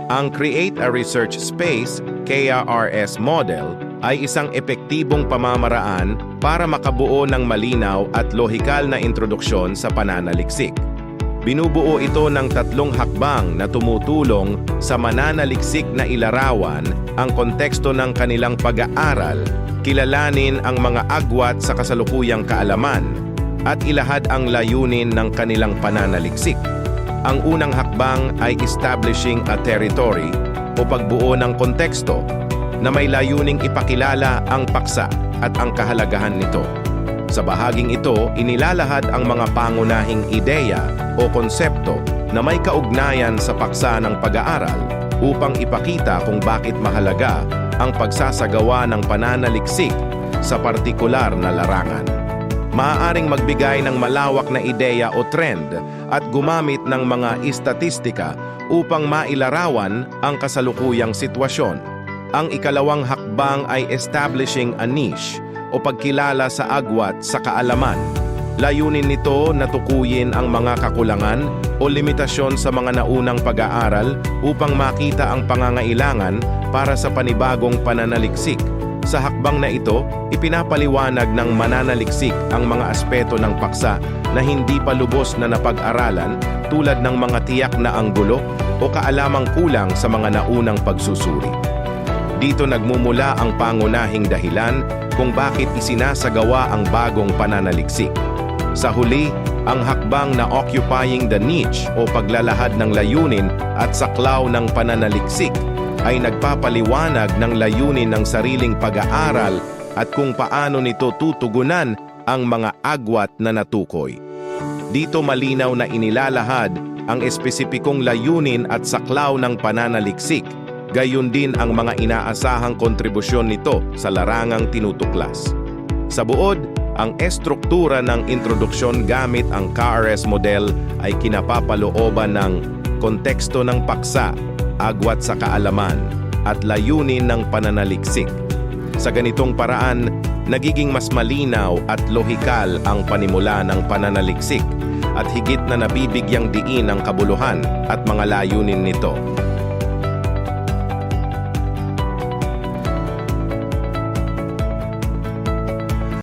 Ang Create a Research Space, KRS model, ay isang epektibong pamamaraan para makabuo ng malinaw at lohikal na introduksyon sa pananaliksik. Binubuo ito ng 3 hakbang na tumutulong sa mananaliksik na ilarawan ang konteksto ng kanilang pag-aaral, kilalanin ang mga agwat sa kasalukuyang kaalaman, at ilahad ang layunin ng kanilang pananaliksik. Ang unang hakbang ay establishing a territory o pagbuo ng konteksto na may layuning ipakilala ang paksa at ang kahalagahan nito. Sa bahaging ito, inilalahad ang mga pangunahing ideya o konsepto na may kaugnayan sa paksa ng pag-aaral upang ipakita kung bakit mahalaga ang pagsasagawa ng pananaliksik sa partikular na larangan. Maaaring magbigay ng malawak na ideya o trend at gumamit ng mga istatistika upang mailarawan ang kasalukuyang sitwasyon. Ang ikalawang hakbang ay establishing a niche o pagkilala sa agwat sa kaalaman. Layunin nito na tukuyin ang mga kakulangan o limitasyon sa mga naunang pag-aaral upang makita ang pangangailangan para sa panibagong pananaliksik. Sa hakbang na ito, ipinapaliwanag ng mananaliksik ang mga aspeto ng paksa na hindi pa lubos na napag-aralan tulad ng mga tiyak na anggulo o kaalamang kulang sa mga naunang pagsusuri. Dito nagmumula ang pangunahing dahilan kung bakit isinasagawa ang bagong pananaliksik. Sa huli, ang hakbang na occupying the niche o paglalahad ng layunin at saklaw ng pananaliksik ay nagpapaliwanag ng layunin ng sariling pag-aaral at kung paano nito tutugunan ang mga agwat na natukoy. Dito malinaw na inilalahad ang espesipikong layunin at saklaw ng pananaliksik, gayon din ang mga inaasahang kontribusyon nito sa larangang tinutuklas. Sa buod, ang estruktura ng introduksyon gamit ang KRS model ay kinapapalooban ng konteksto ng paksa, agwat sa kaalaman, at layunin ng pananaliksik. Sa ganitong paraan, nagiging mas malinaw at lohikal ang panimula ng pananaliksik at higit na nabibigyang diin ang kabuluhan at mga layunin nito.